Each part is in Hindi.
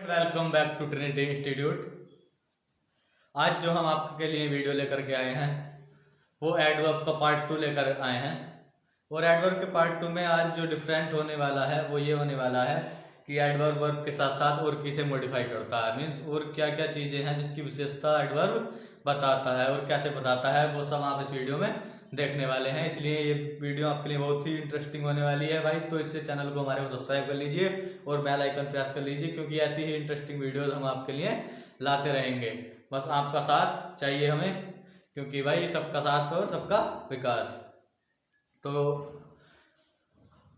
Welcome back to Trinity Institute. आज जो हम आपके लिए वीडियो लेकर के आए हैं वो एडवर्ब का पार्ट 2 लेकर आए हैं। और एडवर्ब के पार्ट 2 में आज जो डिफरेंट होने वाला है वो ये होने वाला है कि एडवर्ब वर्ब के साथ साथ और किसे मॉडिफाई करता है, मीन्स और क्या क्या चीज़ें हैं जिसकी विशेषता एडवर्ब बताता है और कैसे बताता है, वो सब आप इस वीडियो में देखने वाले हैं। इसलिए ये वीडियो आपके लिए बहुत ही इंटरेस्टिंग होने वाली है भाई। तो इसलिए चैनल को हमारे को सब्सक्राइब कर लीजिए और बेल आइकन प्रेस कर लीजिए, क्योंकि ऐसी ही इंटरेस्टिंग वीडियोस हम आपके लिए लाते रहेंगे। बस आपका साथ चाहिए हमें, क्योंकि भाई सबका साथ और सबका विकास। तो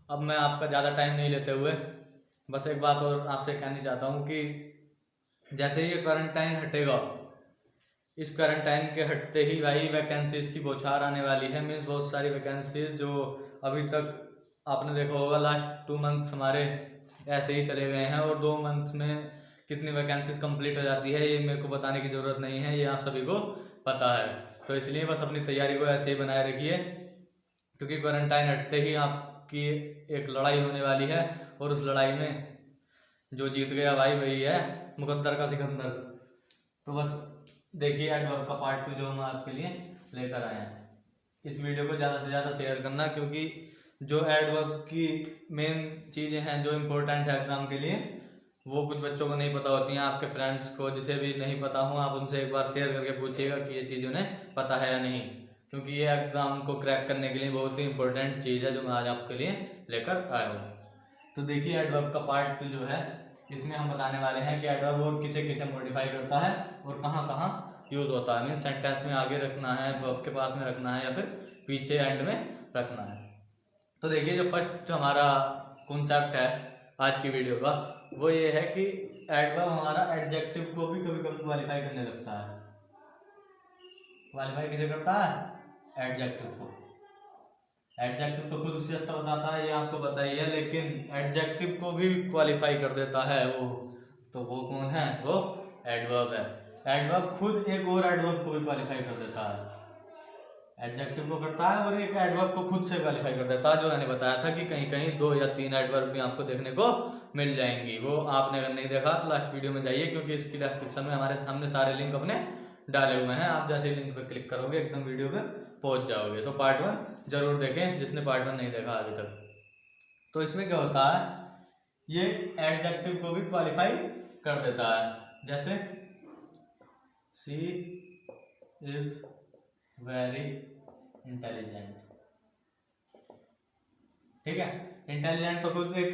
अब मैं आपका ज़्यादा टाइम नहीं लेते हुए बस एक बात और आपसे कहनी चाहता हूँ कि जैसे ही ये क्वारंटाइन हटेगा, इस क्वारंटाइन के हटते ही भाई वैकेंसीज की बौछार आने वाली है। मीन्स बहुत सारी वैकेंसीज जो अभी तक आपने देखा होगा लास्ट 2 मंथ्स हमारे ऐसे ही चले गए हैं, और 2 मंथ्स में कितनी वैकेंसीज कंप्लीट हो जाती है ये मेरे को बताने की ज़रूरत नहीं है, ये आप सभी को पता है। तो इसलिए बस अपनी तैयारी को ऐसे ही बनाए रखिए, क्योंकि क्वारंटाइन हटते ही आपकी एक लड़ाई होने वाली है, और उस लड़ाई में जो जीत गया भाई वही है मुकद्दर का सिकंदर। तो बस देखिए एडवर्ब का पार्ट 2 जो हम आपके लिए लेकर आए हैं। इस वीडियो को ज़्यादा से ज़्यादा शेयर करना, क्योंकि जो एडवर्ब की मेन चीज़ें हैं जो इम्पोर्टेंट है एग्ज़ाम के लिए, वो कुछ बच्चों को नहीं पता होती हैं। आपके फ्रेंड्स को जिसे भी नहीं पता हो, आप उनसे एक बार शेयर करके पूछिएगा कि ये चीज़ उन्हें पता है या नहीं, क्योंकि ये एग्ज़ाम को क्रैक करने के लिए बहुत ही इंपॉर्टेंट चीज़ है जो मैं आज आपके लिए लेकर आया हूँ। तो देखिए एडवर्ब का पार्ट 2 जो है, इसमें हम बताने वाले हैं कि एडवर्ब और किसे किसे मॉडिफाई करता है और कहाँ कहाँ यूज़ होता है। मीन्स सेंटेंस में आगे रखना है, वर्ब के पास में रखना है, या फिर पीछे एंड में रखना है। तो देखिए जो फर्स्ट हमारा कॉन्सेप्ट है आज की वीडियो का, वो ये है कि एडवर्ब हमारा एडजेक्टिव को भी कभी कभी क्वालिफाई करने लगता है। क्वालिफाई किसे करता है? एडजेक्टिव को। एडजेक्टिव तो खुद विशेषता बताता है, ये आपको पता ही है, लेकिन एडजेक्टिव को भी क्वालिफाई कर देता है वो। तो वो कौन है? वो एडवर्ब है। एडवर्ब खुद एक और एडवर्ब को भी क्वालिफाई कर देता है। एडजेक्टिव को करता है और एक एडवर्ब को खुद से क्वालिफाई कर देता है, जो मैंने बताया था कि कहीं कहीं 2 या 3 एडवर्ब भी आपको देखने को मिल जाएंगी। वो आपने अगर नहीं देखा तो लास्ट वीडियो में जाइए, क्योंकि इसकी डिस्क्रिप्शन में हमारे सामने सारे लिंक अपने डाले हुए हैं। आप जैसे लिंक पर क्लिक करोगे एकदम वीडियो पर पहुंच जाओगे। तो पार्ट 1 जरूर देखें जिसने पार्ट 1 नहीं देखा अभी तक। तो इसमें क्या होता है, ये एडजेक्टिव को भी क्वालिफाई कर देता है। जैसे शी इज वेरी इंटेलिजेंट। ठीक है, इंटेलिजेंट तो खुद एक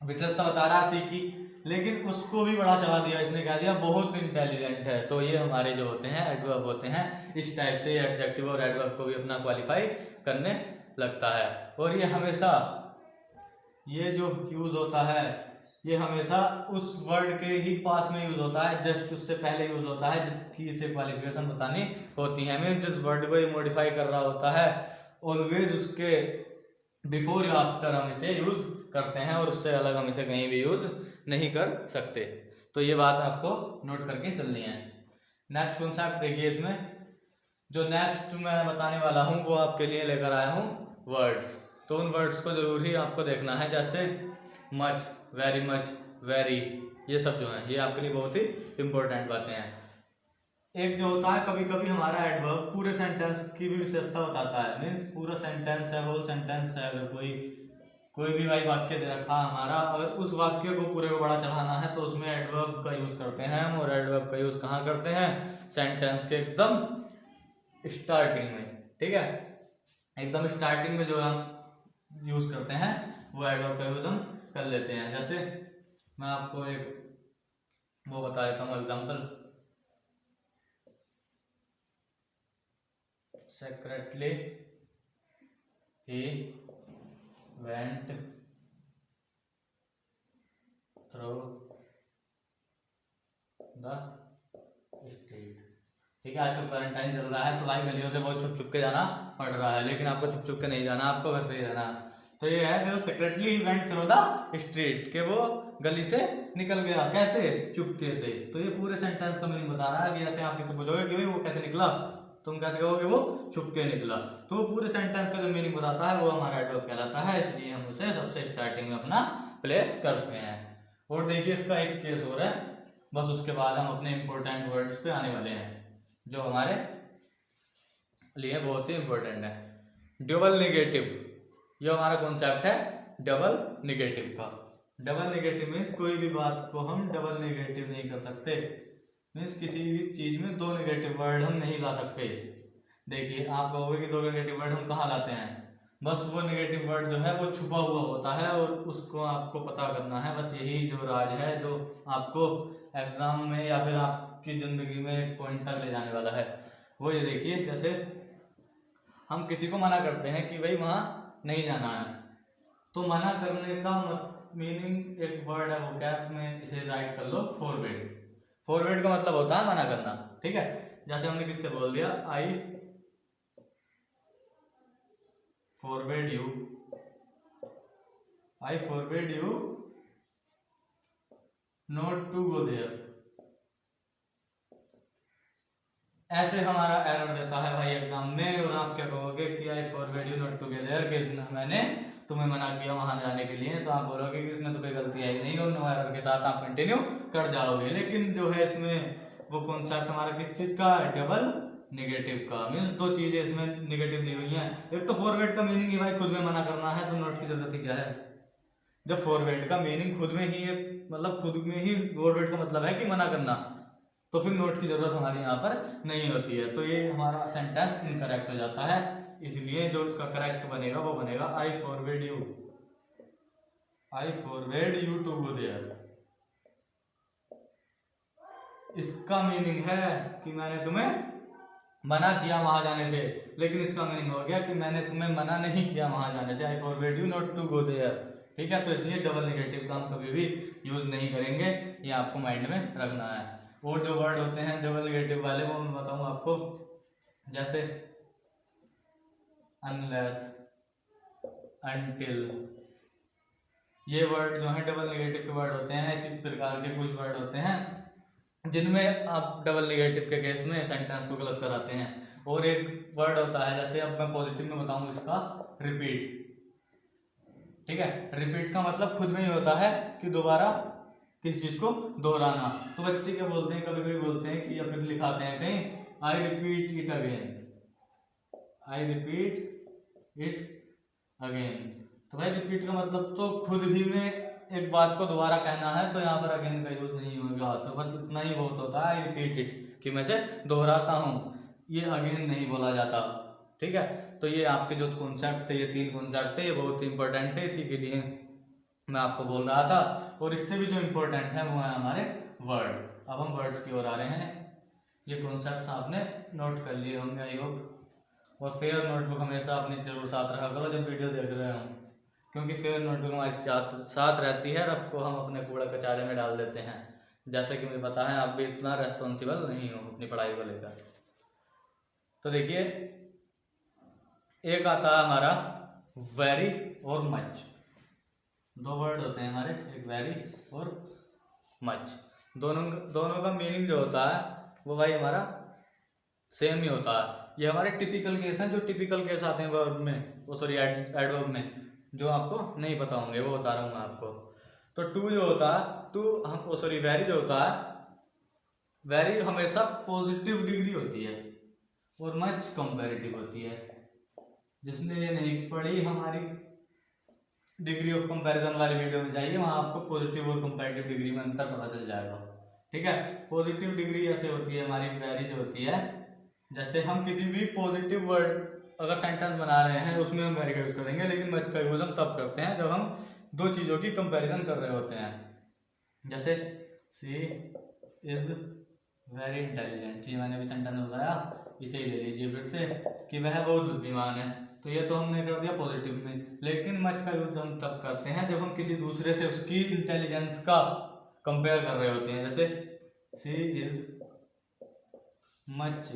विशेषता बता रहा है सी की, लेकिन उसको भी बड़ा चढ़ा दिया, इसने कह दिया बहुत इंटेलिजेंट है। तो ये हमारे जो होते हैं एडवर्ब होते हैं, इस टाइप से एडजेक्टिव और एडवर्ब को भी अपना क्वालिफाई करने लगता है। और ये हमेशा, ये जो यूज होता है ये हमेशा उस वर्ड के ही पास में यूज होता है, जस्ट उससे पहले यूज होता है जिसकी इसे क्वालिफिकेशन बतानी होती है। मीन्स जिस वर्ड को ये मॉडिफाई कर रहा होता है ऑलवेज उसके बिफोर या आफ्टर हम इसे यूज करते हैं, और उससे अलग हम इसे कहीं भी यूज नहीं कर सकते। तो ये बात आपको नोट करके चलनी है। नेक्स्ट कॉन्सेप्ट देखिए, इसमें जो नेक्स्ट मैं बताने वाला हूँ वो आपके लिए लेकर आया हूँ वर्ड्स। तो उन वर्ड्स को जरूर ही आपको देखना है, जैसे मच, वेरी मच, वेरी, ये सब जो है ये आपके लिए बहुत ही इंपॉर्टेंट बातें हैं। एक जो होता है कभी कभी हमारा एडवर्ब पूरे सेंटेंस की भी विशेषता बताता है। मीन्स पूरा सेंटेंस है, होल सेंटेंस है, अगर कोई भी भाई वाक्य दे रखा है हमारा, अगर उस वाक्य को पूरे को बड़ा चढ़ाना है तो उसमें एडवर्ब का यूज करते हैं हम। और एडवर्ब का यूज कहाँ करते हैं? सेंटेंस के एकदम स्टार्टिंग में। ठीक है, एकदम स्टार्टिंग में जो हम यूज करते हैं वो एडवर्ब का यूज हम कर लेते हैं। जैसे मैं आपको एक वो बता देता हूँ example. Secretly he went through the street। ठीक है, आजकल क्वारंटाइन चल रहा है तो भाई गलियों से बहुत छुप छुप के जाना पड़ रहा है, लेकिन आपको छुप छुप के नहीं जाना, आपको घर पे ही रहना। तो ये है जो secretly went through the street, के वो गली से निकल गया। कैसे? चुपके से। तो ये पूरे सेंटेंस का मीनिंग बता रहा है कि ऐसे आप किसी पूछोगे कि भाई वो कैसे निकला, तुम कैसे कहोगे? वो छुपके निकला। तो वो पूरे सेंटेंस का जो मीनिंग बताता है वो हमारा एडवर्ब कहलाता है, इसलिए हम उसे सबसे स्टार्टिंग में अपना प्लेस करते हैं। और देखिए इसका एक केस हो रहा है, बस उसके बाद हम अपने इंपॉर्टेंट वर्ड्स पे आने वाले हैं जो हमारे लिए बहुत ही इंपॉर्टेंट है। डबल नेगेटिव, ये हमारा कॉन्सेप्ट है डबल नेगेटिव का। डबल नेगेटिव मीन्स कोई भी बात को हम डबल नेगेटिव नहीं कर सकते, मीन्स किसी भी चीज में दो नेगेटिव वर्ड हम नहीं ला सकते। देखिए आप कहोगे कि दो नेगेटिव वर्ड हम कहाँ लाते हैं, बस वो नेगेटिव वर्ड जो है वो छुपा हुआ होता है और उसको आपको पता करना है। बस यही जो राज है जो आपको एग्जाम में या फिर आपकी जिंदगी में एक पॉइंट तक ले जाने वाला है। वो ये देखिए, जैसे हम किसी को मना करते हैं कि भाई वहाँ नहीं जाना है, तो मना करने का मीनिंग एक वर्ड है वो कैप में, इसे राइट कर लो फॉरवर्ड। फॉरवर्ड का मतलब होता है मना करना, ठीक है। जैसे हमने किससे बोल दिया, I forward you, I forward you not to go there. ऐसे हमारा एरर देता है भाई एग्जाम में, और आप क्या कहोगे कि I forward you not to go there, कि मैंने तुम्हें मना किया वहां जाने के लिए। तो आप बोलोगे कि इसमें तो कोई गलती आई नहीं, और नो एरर के साथ आप कंटिन्यू कर जाओगे। लेकिन जो है इसमें वो कॉन्सेप्ट हमारा किस चीज का, डबल नेगेटिव का। मीन्स दो चीजें इसमें नेगेटिव दी हुई हैं। एक तो फॉरवर्ड का मीनिंग ही भाई खुद में मना करना है, तो नोट की जरूरत ही क्या है। जब फॉरवर्ड का मीनिंग खुद में ही है, मतलब खुद में ही फॉरवर्ड का मतलब है कि मना करना, तो फिर नोट की जरूरत हमारी यहाँ पर नहीं होती है। तो ये हमारा सेंटेंस इनकरेक्ट हो जाता है। इसलिए जो इसका करेक्ट बनेगा वो बनेगा I forward you, I forward you to go there. इसका मीनिंग है कि मैंने तुम्हें मना किया वहां जाने से, लेकिन इसका मीनिंग हो गया कि मैंने तुम्हें मना नहीं किया वहां जाने से, I forward you not to go there, ठीक है। तो इसलिए डबल नेगेटिव का हम कभी भी यूज नहीं करेंगे, ये आपको माइंड में रखना है। और जो वर्ड होते हैं डबल नेगेटिव वाले वो मैं बताऊं आपको, जैसे अनलेस, अनटिल, ये वर्ड जो है डबल नेगेटिव के वर्ड होते हैं। इसी प्रकार के कुछ वर्ड होते हैं जिनमें आप डबल नेगेटिव के केस में सेंटेंस को गलत कराते हैं। और एक वर्ड होता है, जैसे अब मैं पॉजिटिव में बताऊं इसका, रिपीट, ठीक है। रिपीट का मतलब खुद में ही होता है कि दोबारा किसी चीज को दोहराना। तो बच्चे क्या बोलते हैं, कभी कभी बोलते हैं कि, या फिर लिखाते हैं कहीं, I repeat it again, I repeat it again. तो भाई रिपीट का मतलब तो खुद ही में एक बात को दोबारा कहना है, तो यहाँ पर अगेन का यूज नहीं होगा। तो बस इतना ही बहुत होता है, आई रिपीट इट, कि मैं से दोहराता हूँ, ये अगेन नहीं बोला जाता, ठीक है। तो ये आपके जो कॉन्सेप्ट थे, ये तीन कॉन्सेप्ट थे, ये बहुत ही इंपॉर्टेंट थे, इसी के लिए मैं आपको बोल रहा था। और इससे भी जो इम्पोर्टेंट है वो है हमारे वर्ड। अब हम वर्ड्स की ओर आ रहे हैं। ये कॉन्सेप्ट आपने नोट कर लिए होंगे आई होप। और फेयर नोटबुक हमेशा अपनी जरूर साथ रखा करो जब वीडियो देख रहे हो, क्योंकि फेयर नोटबुक हमारी साथ रहती है, रफ को हम अपने कूड़ा कचरे में डाल देते हैं। जैसे कि मुझे पता है आप भी इतना रेस्पॉन्सिबल नहीं हो अपनी पढ़ाई को लेकर। तो देखिए एक आता है हमारा वेरी और मच। दो वर्ड होते हैं हमारे, एक वेरी और मच। दोनों का मीनिंग जो होता है वो भाई हमारा सेम ही होता है। ये हमारे टिपिकल केस हैं, जो टिपिकल केस आते हैं वर्ब में, वो सॉरी एडवर्ब में, जो आपको नहीं पता होंगे वो बता रहा हूँ मैं आपको। तो टू जो होता है, टू हम सॉरी वेरी जो होता है, वेरी हमेशा पॉजिटिव डिग्री होती है और मच कंपैरेटिव होती है। जिसने ये नहीं पढ़ी हमारी डिग्री ऑफ कंपैरिजन वाली वीडियो में जाइए, वहां आपको पॉजिटिव और कंपैरेटिव डिग्री में अंतर पता चल जाएगा, ठीक है। पॉजिटिव डिग्री ऐसे होती है हमारी, वेरी जो होती है, जैसे हम किसी भी पॉजिटिव वर्ड अगर सेंटेंस बना रहे हैं उसमें हम वेरी का यूज करेंगे, लेकिन मच का यूज हम तब करते हैं जब हम दो चीजों की कंपैरिजन कर रहे होते हैं। जैसे शी इज वेरी इंटेलिजेंट, ये मैंने भी सेंटेंस बताया, इसे ही ले लीजिए फिर से, कि वह बहुत बुद्धिमान है। तो ये तो हमने कर दिया पॉजिटिव में। लेकिन मच का यूज हम तब करते हैं जब हम किसी दूसरे से उसकी इंटेलिजेंस का कंपेयर कर रहे होते हैं। जैसे she is much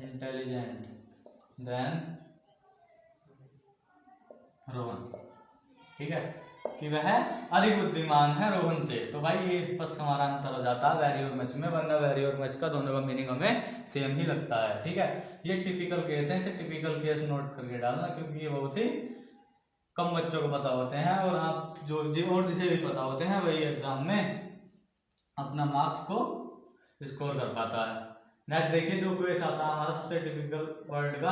intelligent then Rohan, ठीक है, कि वह अधिक बुद्धिमान है रोहन से। तो भाई ये बस हमारा अंतर हो जाता है वेरी और मच में, वरना वेरी और मच का दोनों का मीनिंग हमें सेम ही लगता है, ठीक है। ये टिपिकल केस है, इसे टिपिकल केस नोट करके डालना, क्योंकि ये बहुत ही कम बच्चों को पता होते हैं, और आप और जिसे भी पता होते हैं वही एग्जाम में अपना मार्क्स को स्कोर कर पाता है। नेक्स्ट देखिए जो क्वेश्चन आता है हमारा सबसे टिपिकल वर्ड का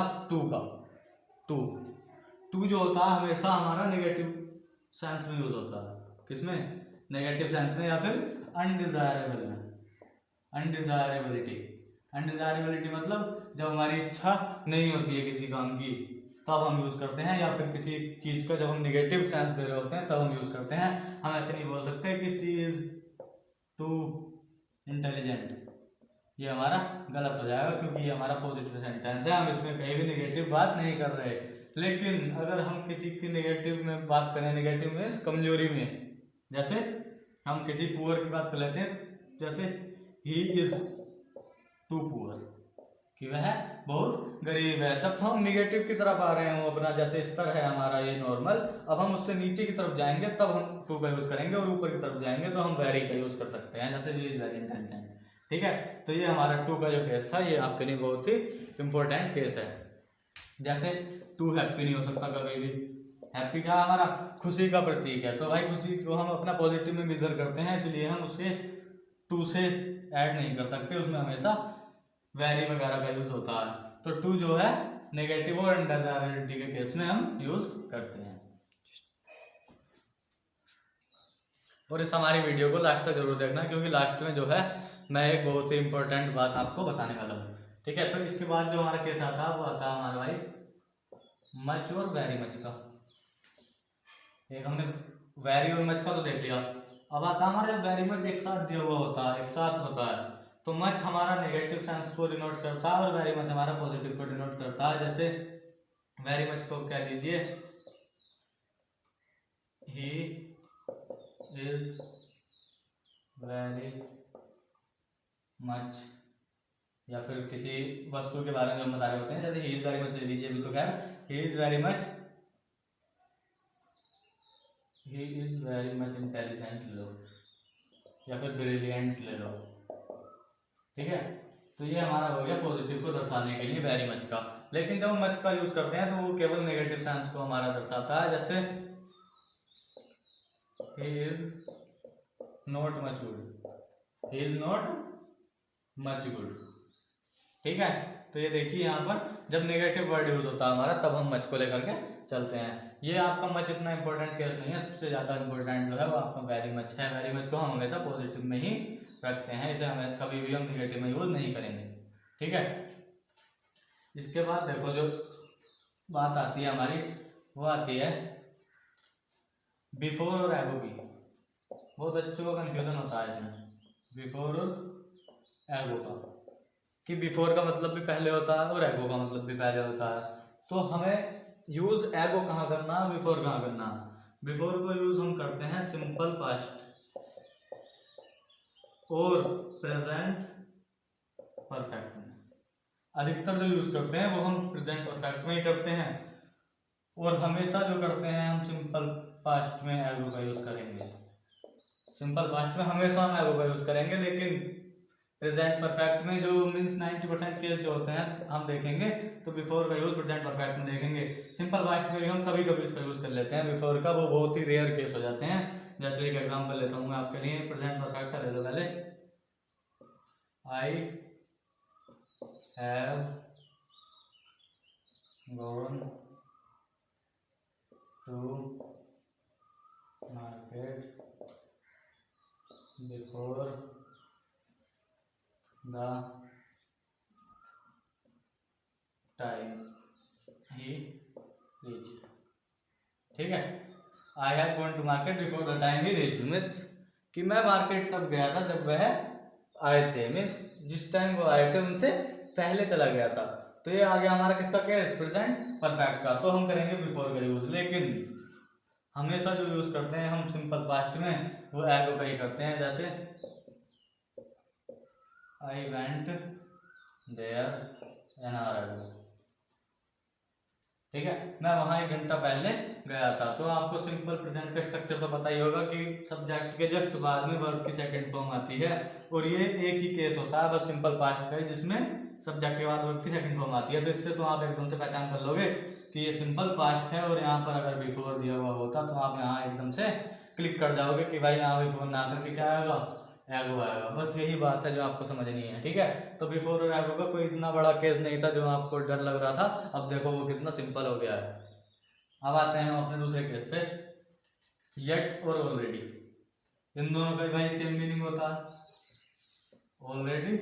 टू जो होता है हमेशा हमारा नेगेटिव सेंस में यूज होता है। किसमें? नेगेटिव सेंस में, या फिर अनडिजायरेबल में। अनडिजायरेबिलिटी मतलब जब हमारी इच्छा नहीं होती है किसी काम की तब हम यूज करते हैं, या फिर किसी चीज का जब हम नेगेटिव सेंस दे रहे होते हैं तब हम यूज करते हैं। हम ऐसे नहीं बोल सकते कि शी इज टू इंटेलिजेंट, ये हमारा गलत हो जाएगा क्योंकि ये हमारा पॉजिटिव सेंटेंस है, हम इसमें कहीं भी नेगेटिव बात नहीं कर रहे। लेकिन अगर हम किसी की नेगेटिव में बात करें, नेगेटिव मीन्स कमजोरी में, जैसे हम किसी पुअर की बात कर लेते हैं, जैसे ही इज टू पुअर, कि वह बहुत गरीब है, तब तो हम निगेटिव की तरफ आ रहे हैं। अपना जैसे स्तर है हमारा ये नॉर्मल, अब हम उससे नीचे की तरफ जाएंगे तब हम टू का यूज करेंगे, और ऊपर की तरफ जाएंगे तो हम वेरी का यूज कर सकते हैं, जैसे ही इज वेरी इंटेलिजेंट। ठीक है, तो ये हमारा टू का जो केस था ये आपके लिए बहुत ही इंपॉर्टेंट केस है। जैसे टू हैप्पी नहीं हो सकता कभी भी। हैप्पी क्या हमारा खुशी का प्रतीक है, तो भाई खुशी को हम अपना पॉजिटिव में मेजर करते हैं, इसलिए हम उसे टू से ऐड नहीं कर सकते, उसमें हमेशा वेरी वगैरह का यूज होता है। तो टू जो है नेगेटिव और अनडिजायरेबिलिटी के केस में हम यूज करते हैं। और इस हमारी वीडियो को लास्ट तक जरूर देखना, क्योंकि लास्ट में जो है मैं एक बहुत ही इंपॉर्टेंट बात आपको बताने वाला हूँ। ठीक है, तो इसके बाद जो हमारा केस आता है वो आता है हमारा भाई मच और वेरी मच का। एक हमने वेरी और मच का तो देख लिया, अब आता है हमारा वेरी मच एक साथ दिया हुआ होता है, एक साथ होता है, तो मच हमारा नेगेटिव सेंस को डिनोट करता है और वेरी मच हमारा पॉजिटिव को डिनोट करता है। जैसे वेरी मच को कह लीजिए ही इज वेरी मच, या फिर किसी वस्तु के बारे में हम बता रहे होते हैं, जैसे ही इज वेरी मच ले लीजिए, अभी तो खैर he is very much intelligent लो, या फिर ब्रिलियंट ले लो। ठीक है, तो ये हमारा हो गया पॉजिटिव को दर्शाने के लिए वेरी मच का। लेकिन जब हम मच का यूज करते हैं तो वो केवल नेगेटिव सेंस को हमारा दर्शाता है, जैसे he is not much good, he is not much good। ठीक है, तो ये देखिए यहाँ पर जब नेगेटिव वर्ड यूज होता है हमारा तब हम मच को लेकर के चलते हैं। ये आपका मच इतना इंपॉर्टेंट केस नहीं है, सबसे ज्यादा इंपॉर्टेंट जो है वो आपका वेरी मच है। वेरी मच को हम हमेशा पॉजिटिव में ही रखते हैं, इसे हमें कभी भी हम नेगेटिव में यूज नहीं करेंगे। ठीक है, इसके बाद देखो जो बात आती है हमारी वो आती है बिफोर और एगो की। बहुत बच्चों को कंफ्यूजन होता है इसमें बिफोर और एगो का, कि बिफोर का मतलब भी पहले होता है और एगो का मतलब भी पहले होता है। तो हमें यूज एगो कहाँ करना, बिफोर कहाँ करना। बिफोर को यूज हम करते हैं सिंपल पास्ट और प्रेजेंट परफेक्ट में। अधिकतर जो यूज करते हैं वो हम प्रेजेंट परफेक्ट में ही करते हैं, और हमेशा जो करते हैं हम सिंपल पास्ट में एगो का यूज करेंगे। सिंपल पास्ट में हमेशा हम एगो का यूज करेंगे, लेकिन प्रेजेंट परफेक्ट में जो मीन्स 90% केस जो होते हैं हम देखेंगे तो बिफोर का यूज प्रेजेंट परफेक्ट में देखेंगे। सिंपल पास्ट में भी हम कभी कभी इसका यूज कर लेते हैं बिफोर का, वो बहुत ही रेयर केस हो जाते हैं। जैसे एक एग्जांपल लेता हूँ मैं आपके लिए, प्रेजेंट परफेक्ट का ले लो पहले, I have gone to market before the time he reach. ठीक है, I have gone to market before the time he reach, means कि मैं मार्केट तब गया था जब वह आए थे, मीन्स जिस टाइम वो आए थे उनसे पहले चला गया था। तो ये आ गया हमारा किसका केस, प्रेजेंट परफेक्ट का। तो हम करेंगे बिफोर का यूज, लेकिन हमेशा जो यूज करते हैं हम सिंपल पास्ट में वो एगो का ही करते हैं। जैसे I went there an hour ago. ठीक है, मैं वहां 1 घंटा पहले गया था। तो आपको सिंपल प्रेजेंट का स्ट्रक्चर तो पता ही होगा कि सब्जेक्ट के जस्ट बाद में वर्ब की सेकंड फॉर्म आती है, और ये एक ही केस होता है बस सिंपल पास्ट का ही, जिसमें सब्जेक्ट के बाद वर्ब की सेकंड फॉर्म आती है। तो इससे तो आप एकदम से पहचान कर लोगे कि ये सिंपल पास्ट है और यहाँ पर अगर बिफोर दिया हुआ होता तो आप यहाँ एकदम से क्लिक कर जाओगे कि भाई यहाँ बिफोर ना करके क्या आएगा, एगो आएगा। बस यही बात है जो आपको समझनी है, ठीक है। तो बिफोर और एगो का कोई इतना बड़ा केस नहीं था जो आपको डर लग रहा था, अब देखो वो कितना सिंपल हो गया है। अब आते हैं हम अपने दूसरे केस पे, येट और ऑलरेडी। इन दोनों का भाई सेम मीनिंग होता है, ऑलरेडी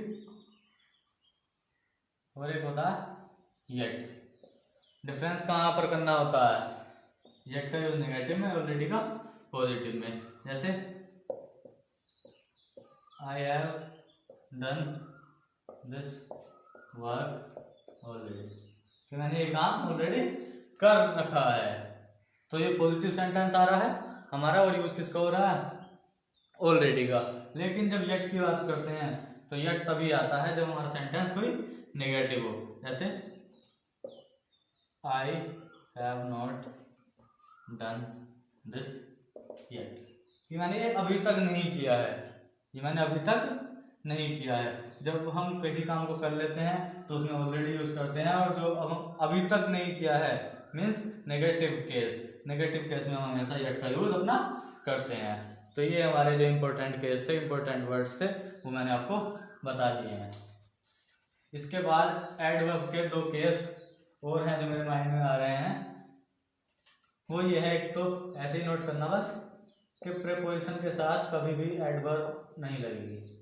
और एक होता है येट। डिफरेंस कहाँ पर करना होता है, येट का यूज नेगेटिव में, ऑलरेडी का पॉजिटिव में। जैसे I have done this work already, कि मैंने ये काम ऑलरेडी कर रखा है। तो ये पॉजिटिव सेंटेंस आ रहा है हमारा और यूज किसका हो रहा है, ऑलरेडी का। लेकिन जब येट की बात करते हैं तो येट तभी आता है जब हमारा सेंटेंस कोई नेगेटिव हो। जैसे I have not done this yet, कि मैंने ये अभी तक नहीं किया है, ये मैंने अभी तक नहीं किया है। जब हम किसी काम को कर लेते हैं तो उसमें ऑलरेडी यूज करते हैं, और जो हम अभी तक नहीं किया है means negative case, negative case में हम हमेशा येट का यूज अपना करते हैं। तो ये हमारे जो इम्पोर्टेंट केस थे, इम्पोर्टेंट वर्ड्स थे, वो मैंने आपको बता दिए हैं। इसके बाद एडवर्ब के दो केस और हैं जो मेरे माइंड में आ रहे हैं। वो ये है, एक तो ऐसे ही नोट करना बस कि प्रीपोजिशन के साथ कभी भी एडवर्ब नहीं लगेगी।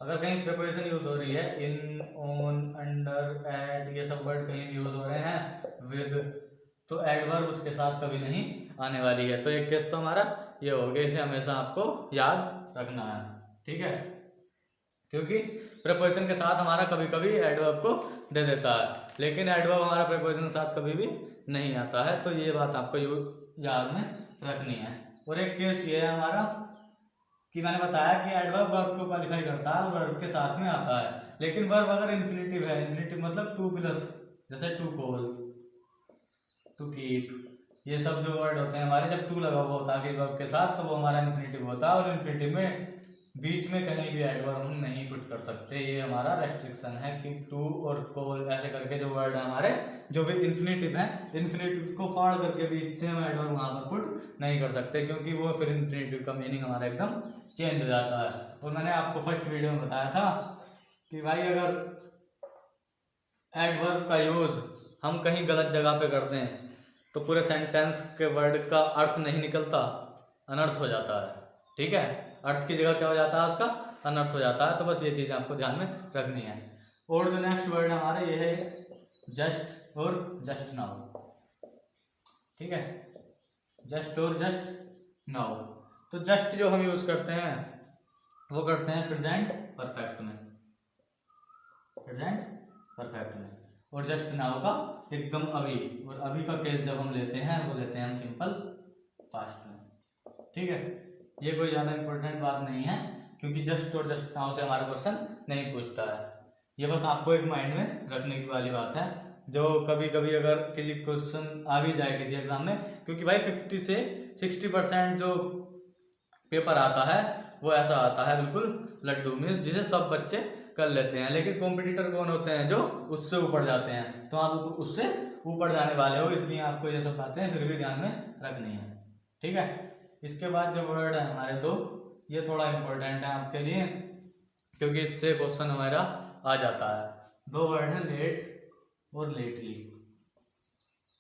अगर कहीं प्रीपोजिशन यूज हो रही है, इन, ऑन, अंडर, एट, ये सब वर्ड कहीं यूज हो रहे हैं विद, तो एडवर्ब उसके साथ कभी नहीं आने वाली है। तो एक केस तो हमारा ये हो गया, इसे हमेशा आपको याद रखना है, ठीक है। क्योंकि प्रीपोजिशन के साथ हमारा कभी कभी एडवर्ब को दे देता है, लेकिन एडवर्ब हमारा प्रीपोजिशन के साथ कभी भी नहीं आता है। तो ये बात आपको याद में रखनी है। और एक केस ये है हमारा कि मैंने बताया कि एडवर्ब वर्ब को क्वालिफाई करता है और वर्ब के साथ में आता है। लेकिन वर्ब अगर इन्फिनिटिव है, इन्फिनिटिव मतलब टू प्लस, जैसे टू कॉल, टू कीप, ये सब जो वर्ड होते हैं हमारे, जब टू लगा हुआ होता है वर्ब के साथ तो वो हमारा इन्फिनिटिव होता है। और इन्फिनिटिव में बीच में कहीं भी एडवर्ब हम नहीं पुट कर सकते, ये हमारा रेस्ट्रिक्शन है कि टू और कॉल ऐसे करके जो वर्ड है हमारे, जो भी इन्फिनिटिव है, इन्फिनिटिव को फाड़ करके बीच से हम एडवर्ब वहाँ पर पुट नहीं कर सकते, क्योंकि वो फिर इन्फिनिटिव का मीनिंग हमारा एकदम चेंज हो जाता है। और मैंने आपको फर्स्ट वीडियो में बताया था कि भाई अगर एडवर्ब का यूज हम कहीं गलत जगह पे करते हैं तो पूरे सेंटेंस के वर्ड का अर्थ नहीं निकलता, अनर्थ हो जाता है, ठीक है। अर्थ की जगह क्या हो जाता है, उसका अनर्थ हो जाता है। तो बस ये चीज़ आपको ध्यान में रखनी है। और जो नेक्स्ट वर्ड हमारे ये है जस्ट और जस्ट नाउ, ठीक है, जस्ट और जस्ट नाउ। तो जस्ट जो हम यूज करते हैं वो करते हैं प्रेजेंट परफेक्ट में, प्रेजेंट परफेक्ट में, और जस्ट नाउ का एकदम अभी। और अभी का केस जब हम लेते हैं वो लेते हैं हम सिंपल पास्ट में, ठीक है। ये कोई ज़्यादा इंपॉर्टेंट बात नहीं है, क्योंकि जस्ट और जस्ट नाउ से हमारा क्वेश्चन नहीं पूछता है। ये बस आपको एक माइंड में रखने की वाली बात है, जो कभी कभी अगर किसी क्वेश्चन आ भी जाए किसी एग्जाम में, क्योंकि भाई 50 से 60% जो पेपर आता है वो ऐसा आता है बिल्कुल लड्डू, मीन्स जिसे सब बच्चे कर लेते हैं। लेकिन कॉम्पिटिटर कौन होते हैं, जो उससे ऊपर जाते हैं। तो आप उससे ऊपर जाने वाले हो, इसलिए आपको ये सब बातें फिर भी ध्यान में रखनी है, ठीक है। इसके बाद जो वर्ड है हमारे दो, ये थोड़ा इंपॉर्टेंट है आपके लिए, क्योंकि इससे क्वेश्चन हमारा आ जाता है। दो वर्ड है लेट और लेटली,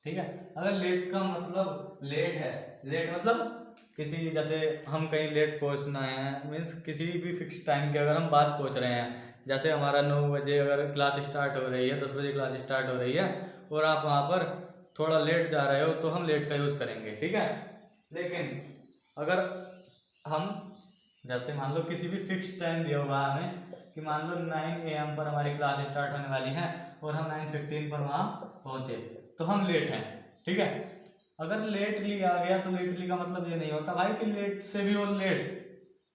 ठीक है। अगर लेट का मतलब लेट है, लेट मतलब किसी, जैसे हम कहीं लेट पहुंचना है, मीन्स किसी भी फिक्स टाइम के अगर हम बाद पहुंच रहे हैं, जैसे हमारा 9 बजे अगर क्लास स्टार्ट हो रही है, 10 बजे क्लास स्टार्ट हो रही है और आप वहाँ पर थोड़ा लेट जा रहे हो, तो हम लेट का यूज़ करेंगे, ठीक है। लेकिन अगर हम जैसे मान लो किसी भी फिक्स टाइम दिया हुआ है हमें कि मान लो 9 AM पर हमारी क्लास स्टार्ट होने वाली है और हम 9:15 पर वहाँ पहुँचे, तो हम लेट हैं, ठीक है। अगर लेटली आ गया तो लेटली का मतलब ये नहीं होता भाई कि लेट से भी और लेट,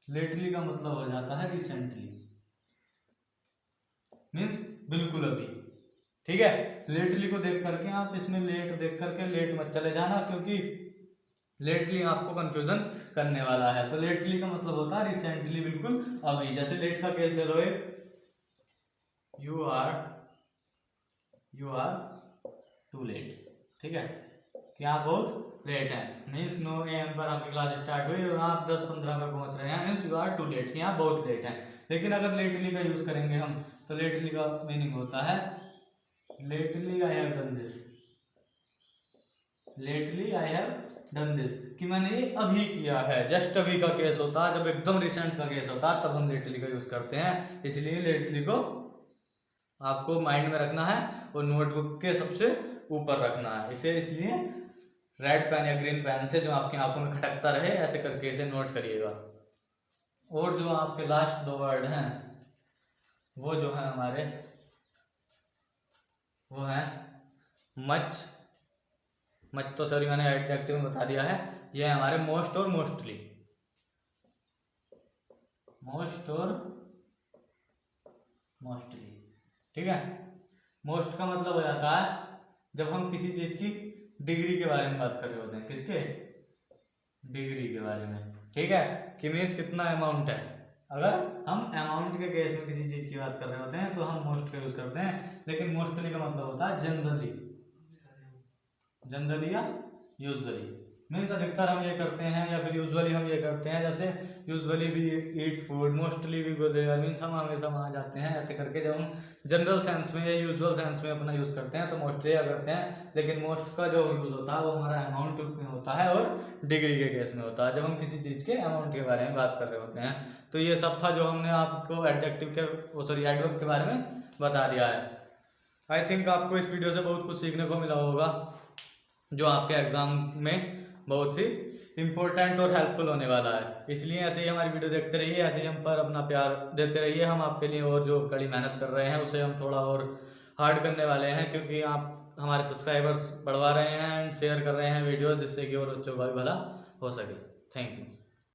लेटली का मतलब हो जाता है रिसेंटली, मीन्स बिल्कुल अभी, ठीक है। लेटली को देख करके आप इसमें लेट देख करके लेट मत चले जाना, क्योंकि लेटली आपको कंफ्यूजन करने वाला है। तो लेटली का मतलब होता है रिसेंटली, बिल्कुल अभी। जैसे लेट का केस ले लो, एक यू आर टू लेट, ठीक है, कि आप बहुत लेट हैं, मीन्स 9 AM पर आपकी क्लास स्टार्ट हुई और आप 10-15 में पहुंच रहे हैं, means you are too late, कि आप बहुत लेट हैं। लेकिन अगर लेटली का यूज़ करेंगे हम, तो लेटली का मीनिंग होता है lately I have done this, lately I have done this, कि मैंने ये अभी किया है। जस्ट अभी का केस होता है, जब एकदम रिसेंट का केस होता है तब हम लेटली का यूज़ करते हैं। इसलिए लेटली को आपको माइंड में रखना है और नोटबुक के सबसे ऊपर रखना है इसे। इसलिए रेड पेन या ग्रीन पेन से जो आपकी आंखों में खटकता रहे, ऐसे करके इसे नोट करिएगा। और जो आपके लास्ट 2 वर्ड हैं वो जो है हमारे, वो है मच। मच तो सॉरी मैंने एडजेक्टिव में बता दिया है। ये है हमारे मोस्ट और मोस्टली। मोस्ट और मोस्टली, ठीक है। मोस्ट का मतलब हो जाता है जब हम किसी चीज की डिग्री के बारे में बात कर रहे होते हैं, किसके, डिग्री के बारे में, ठीक है, कि मीन्स कितना अमाउंट है। अगर हम अमाउंट के केस में किसी चीज की बात कर रहे होते हैं तो हम मोस्ट का यूज करते हैं। लेकिन मोस्टली का मतलब होता है जनरली, जनरली या यूजुअली, मीन्स अधिकतर हम ये करते हैं या फिर यूजुअली हम ये करते हैं। जैसे usually we eat food, mostly we go there, means हम हमेशा वहाँ जाते हैं। ऐसे करके जब हम जनरल सेंस में या यूजुअल सेंस में अपना यूज़ करते हैं तो मोस्टली या करते हैं। लेकिन मोस्ट का जो यूज़ होता है वो हमारा अमाउंट में होता है और डिग्री के केस में होता है, जब हम किसी चीज़ के अमाउंट के बारे में बात कर रहे होते हैं। तो ये सब था जो हमने आपको एडजेक्टिव के सॉरी एडवर्ब के बारे में बता दिया है। आई थिंक आपको इस वीडियो से बहुत कुछ सीखने को मिला होगा, जो आपके एग्जाम में बहुत ही इम्पोर्टेंट और हेल्पफुल होने वाला है। इसलिए ऐसे ही हमारी वीडियो देखते रहिए, ऐसे ही हम पर अपना प्यार देते रहिए। हम आपके लिए और जो कड़ी मेहनत कर रहे हैं उसे हम थोड़ा और हार्ड करने वाले हैं, क्योंकि आप हमारे सब्सक्राइबर्स बढ़वा रहे हैं एंड शेयर कर रहे हैं वीडियोस, जिससे कि और बच्चों का भी भला हो सके। Thank you.